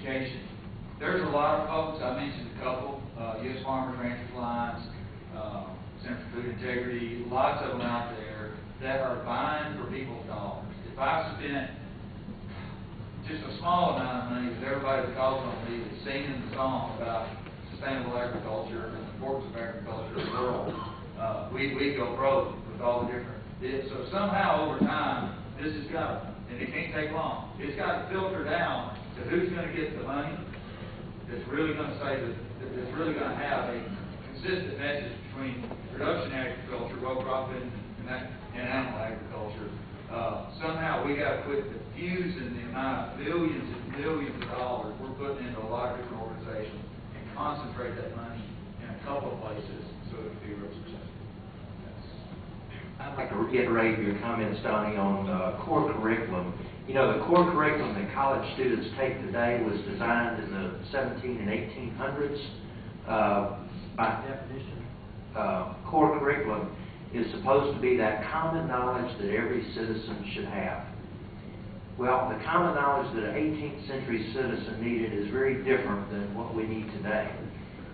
education. There's a lot of folks, I mentioned a couple, U.S. Farmers, Ranchers Alliance, Center for Food Integrity, lots of them out there that are buying for people's dollars. If I spent just a small amount of money with everybody that calls on me that's singing the song about sustainable agriculture and the importance of agriculture in the world, we go broke with all the different bits. So somehow over time, this has got to, and it can't take long, it's got to filter down to who's going to get the money that's really going to say that's really going to have a consistent message between production agriculture, row cropping, and animal agriculture. Somehow we got to quit diffusing the amount of millions and millions of dollars we're putting into a lot of different organizations and concentrate that money in a couple of places so it can be real successful. I'd like to reiterate your comments, Donnie, on core curriculum. You know, the core curriculum that college students take today was designed in the 17 and 1800s. By definition, core curriculum is supposed to be that common knowledge that every citizen should have. Well, the common knowledge that an 18th century citizen needed is very different than what we need today.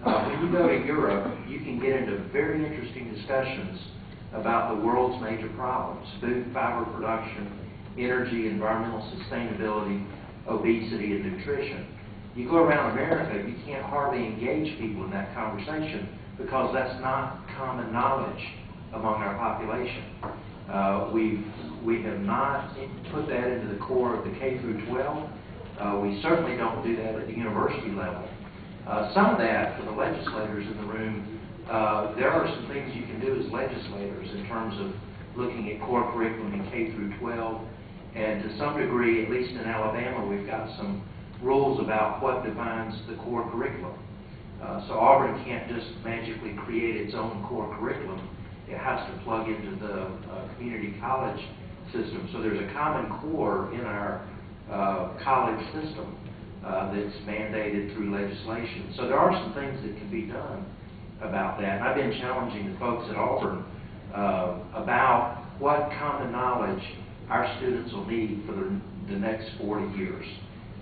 When you go to Europe, you can get into very interesting discussions about the world's major problems: food, fiber production, energy, environmental sustainability, obesity, and nutrition. You go around America, you can't hardly engage people in that conversation because that's not common knowledge among our population. We have not put that into the core of the K through 12. We certainly don't do that at the university level. Some of that, for the legislators in the room, there are some things you can do as legislators in terms of looking at core curriculum in K through 12. And to some degree, at least in Alabama, we've got some rules about what defines the core curriculum. So Auburn can't just magically create its own core curriculum. It has to plug into the community college system. So there's a common core in our college system that's mandated through legislation. So there are some things that can be done about that. And I've been challenging the folks at Auburn about what common knowledge our students will need for the next 40 years.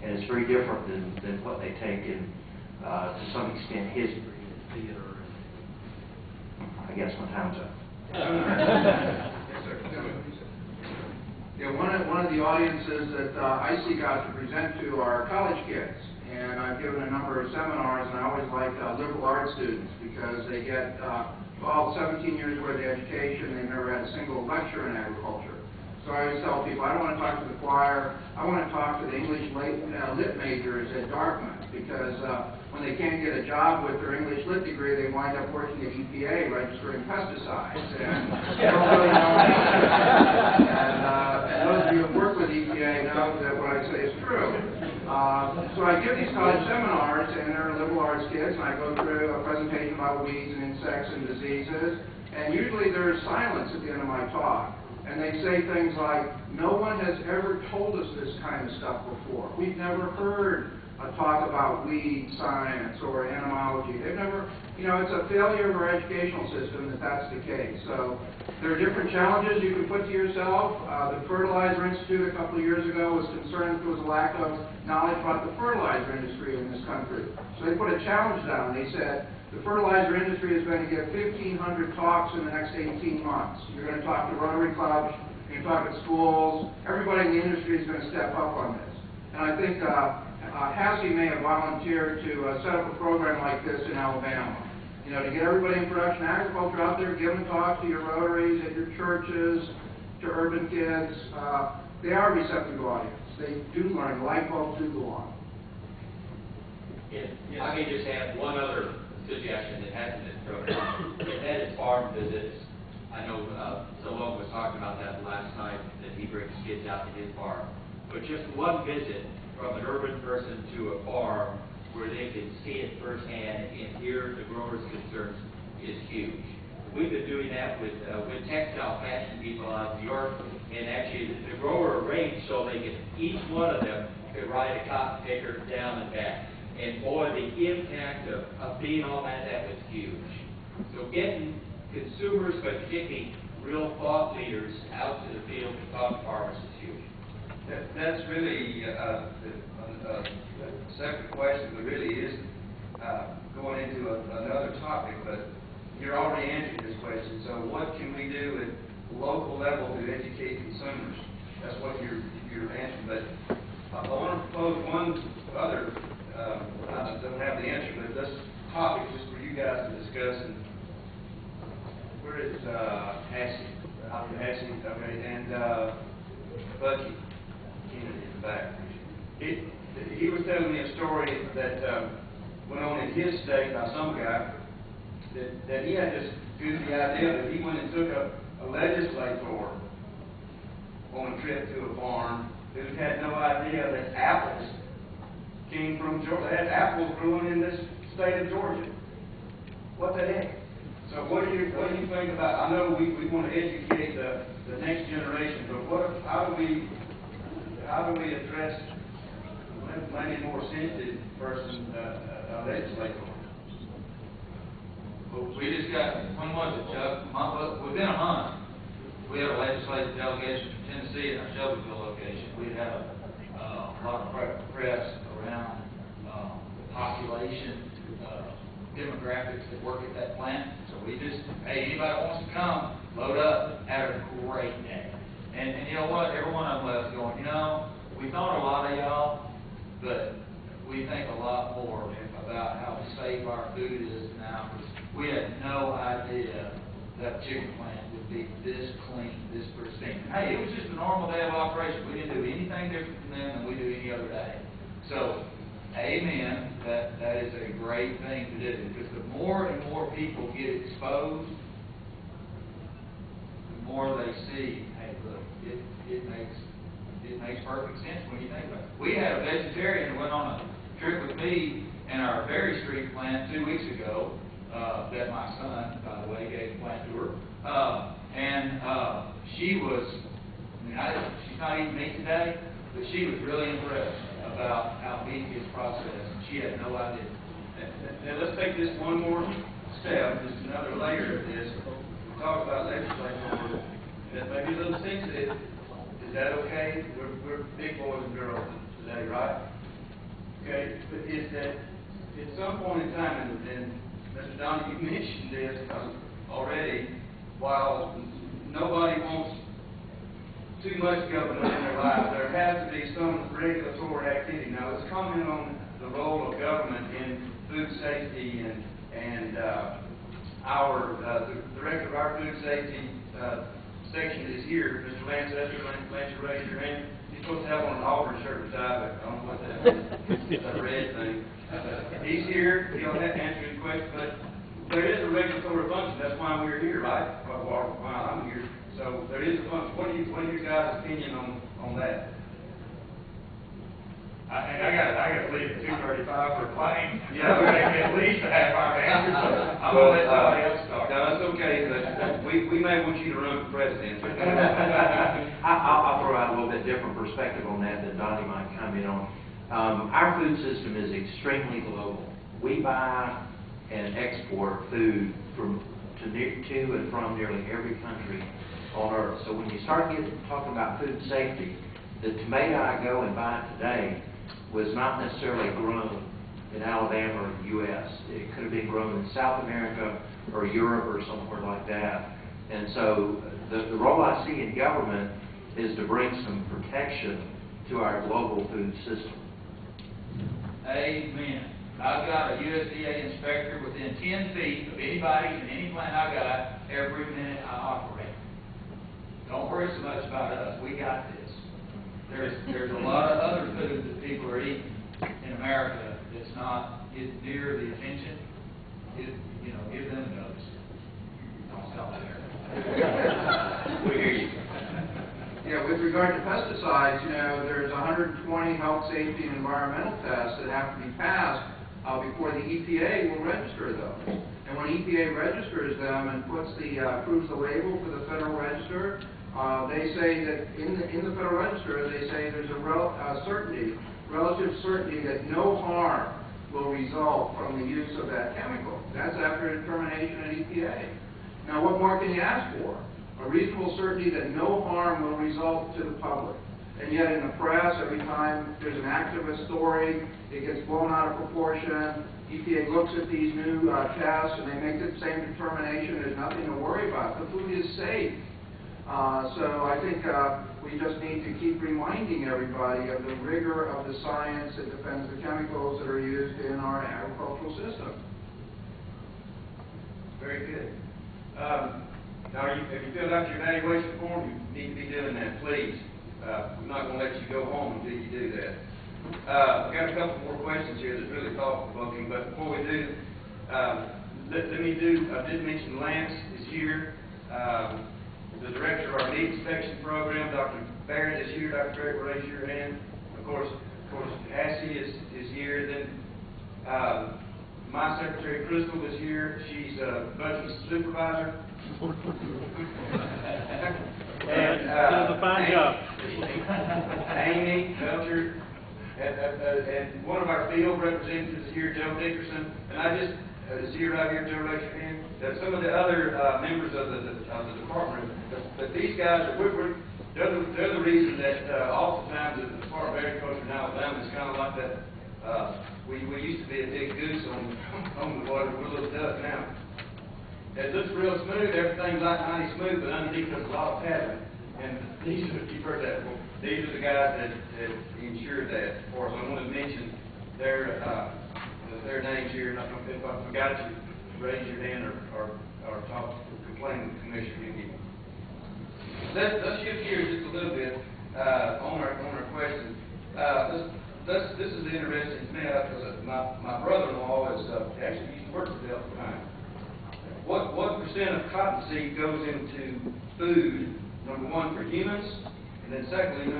And it's very different than what they take in, to some extent, history and theater. I guess my time's up. Yeah, one of the audiences that I seek out to present to are college kids. And I've given a number of seminars, and I always like liberal arts students because they get all 17 years worth of education. They've never had a single lecture in agriculture. So I always tell people, I don't want to talk to the choir, I want to talk to the English lit majors at Dartmouth, because when they can't get a job with their English lit degree, they wind up working at EPA registering pesticides. And they don't really know anything. And those of you who work with EPA know that what I say is true. So I give these college seminars, and they're liberal arts kids, and I go through a presentation about weeds and insects and diseases, and usually there's silence at the end of my talk. And they say things like, no one has ever told us this kind of stuff before. We've never heard a talk about weed science or entomology. They've never, you know, it's a failure of our educational system that that's the case. So there are different challenges you can put to yourself. The Fertilizer Institute a couple of years ago was concerned there was a lack of knowledge about the fertilizer industry in this country. So they put a challenge down. They said, the fertilizer industry is going to get 1,500 talks in the next 18 months. You're going to talk to Rotary clubs, you're going to talk at schools, everybody in the industry is going to step up on this. And I think Hassie may have volunteered to set up a program like this in Alabama. You know, to get everybody in production agriculture out there, giving talks to your Rotaries, at your churches, to urban kids. They are a receptive audience. They do learn. The light bulbs do go on. Yes. I may just add one other suggestion that hasn't been thrown out, and that is farm visits. I know Salome was talking about that last night, that he brings kids out to his farm. But just one visit from an urban person to a farm where they can see it firsthand and hear the growers' concerns is huge. We've been doing that with textile fashion people out of New York, and actually the grower arranged so they could, each one of them could ride a cotton picker down and back. And boy, the impact of being on that was huge. So getting consumers, but particularly real thought leaders out to the field to talk to farmers is huge. That's really separate question, but really is going into another topic, but you're already answering this question. So what can we do at local level to educate consumers? That's what you're answering. But I want to propose one other, I don't have the answer, but this topic just for you guys to discuss. And where is Ashley? Ashley, okay, and Bucky Kennedy in the back. He was telling me a story that went on in his state by some guy that he had this goofy idea that he went and took a legislator on a trip to a farm who had no idea that apples came from Georgia. They had apples growing in this state of Georgia. What the heck? So what do you think about? I know we want to educate the next generation, but how do we address maybe more sensitive person, a legislator? Well, we just got, when was it, Chuck? Within a month, we had a legislative delegation from Tennessee in our Shelbyville location. We had a lot of press around the population, demographics that work at that plant. So we just, hey, anybody wants to come, load up, have a great day. And you know what? Every one of them left going, you know, we thought a lot of y'all, but we think a lot more about how safe our food is now. We had no idea that chicken plant would be this clean, this pristine. Hey, it was just a normal day of operation. We didn't do anything different from them than we do any other day. So, amen, that is a great thing to do, because the more and more people get exposed, the more they see, hey, look, it makes perfect sense when you think about it. We had a vegetarian who went on a trip with me in our Berry Street plant 2 weeks ago, that my son, by the way, gave a plant tour. She was, she's not eating meat today, but she was really impressed about how meat is processed, and she had no idea. Now let's take this one more step, just another layer of this. We talk about legislature, that may be a little sensitive. Is that okay? We're big boys and girls today, right? Okay, but is that at some point in time, and Mr. Donnie, you mentioned this already, while nobody wants too much government in their lives, there has to be some regulatory activity. Now, let's comment on the role of government in food safety, and the director of our food safety section is here, Mr. Lance Esther. Lance, raise your hand. You're supposed to have on an Auburn shirt and tie, but I don't know what that is. It's a red thing. He's here. He'll have to answer any questions, but there is a regulatory function. That's why we're here, right? Why I'm here. So there is a function. What are your guys' opinion on that? I got to leave at 2:35 for a plane. Yeah, we're going to get at least a half hour to answer. So I'm going to let somebody else talk. No, that's okay, but we may want you to run for president. I'll throw out a little bit different perspective on that Donnie might comment on. Our food system is extremely global. We buy and export food to and from nearly every country on earth. So when you start talking about food safety, the tomato I go and buy today was not necessarily grown in Alabama or the U.S. It could have been grown in South America or Europe or somewhere like that. And so the role I see in government is to bring some protection to our global food system. Amen. I've got a USDA inspector within 10 feet of anybody in any plant I got every minute I operate. Don't worry so much about us. We got this. There's a lot of other food that people are eating in America that's not near the attention. Give them a notice. Don't stop there. We hear you. Yeah, with regard to pesticides, there's 120 health, safety, and environmental tests that have to be passed before the EPA will register those. And when EPA registers them and approves the label for the Federal Register, they say that in the Federal Register, they say there's a relative certainty that no harm will result from the use of that chemical. That's after a determination at EPA. Now, what more can you ask for? A reasonable certainty that no harm will result to the public. And yet in the press, every time there's an activist story, it gets blown out of proportion. EPA looks at these new tests and they make the same determination, there's nothing to worry about. The food is safe. So I think we just need to keep reminding everybody of the rigor of the science that defends the chemicals that are used in our agricultural system. Very good. Now, have you filled out your evaluation form? You need to be doing that, please. We're not going to let you go home until you do that. I've got a couple more questions here that's really thought-provoking, but before we do, I did mention Lance is here. The director of our meat inspection program, Dr. Barrett, is here. Dr. Barrett, raise your hand. Of course, Ashley is here. Then my secretary, Crystal, is here. She's a budget supervisor. And does a fine job. Amy Belcher, and one of our field representatives is here, Joe Dickerson. And I just is here right here, Joe, raise your hand. Some of the other members of the department, but these guys are they're the reason that oftentimes the Department of Agriculture in Alabama is kind of like that. We used to be a big goose on the water. We're a little duck now. It looks real smooth. Everything's like mighty smooth, but underneath there's a lot of pattern. And you've heard that before. These are the guys that ensure that for us. I want to mention their names here. And if I forgot you, raise your hand or talk, complain to the commissioner. Let's shift gears just a little bit on our question. This is interesting to me because my brother-in-law is actually used to work for Delta Pine. What percent of cottonseed goes into food? Number one, for humans, and then secondly,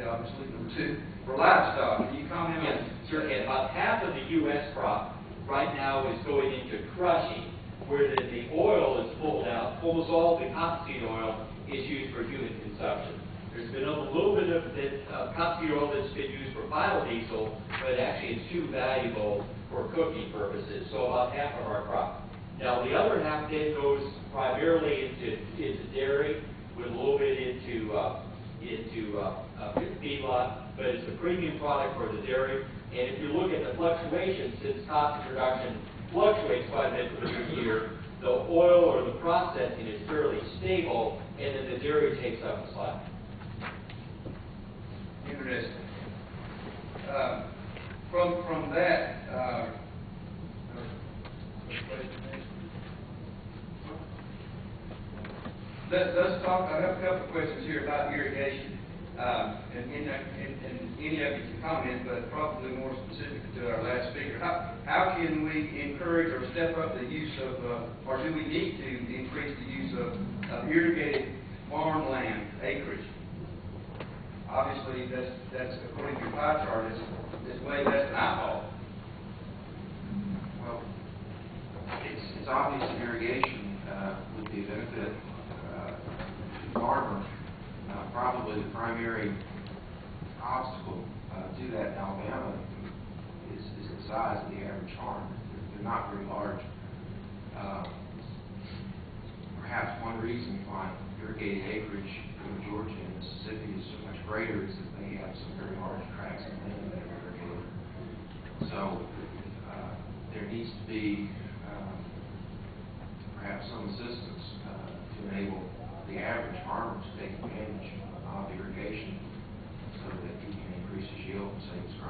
obviously, number two, for livestock. Can you comment on Yes, that? sure can. About half of the U.S. crop right now is going into crushing, where the oil is pulled out. Almost all the cottonseed oil is used for human consumption. There's been a little bit of cottonseed oil that's been used for biodiesel, but actually it's too valuable for cooking purposes, so about half of our crop. Now, the other half then goes primarily into dairy, with a little bit into feedlot, but it's a premium product for the dairy. And if you look at the fluctuations, since cotton production fluctuates quite a bit from year to year, the oil or the processing is fairly stable, and then the dairy takes up the slack. Interesting. From that, let's talk. I have a couple of questions here about irrigation, and any of you can comment, but probably more specific to our last speaker. How can we encourage or step up the use of, or do we need to increase the use of irrigated farmland acreage? Obviously, that's according to your pie chart, is way less than I thought. Well, it's obvious that irrigation would be a benefit to the farmer. Probably the primary obstacle to that in Alabama is the size of the average farm. They're not very large. Perhaps one reason why irrigated acreage in Georgia and Mississippi is so much greater is that they have some very large tracts of land that are irrigated. So there needs to be perhaps some assistance to enable the average farmer to take advantage of irrigation so that he can increase his yield and save his crop.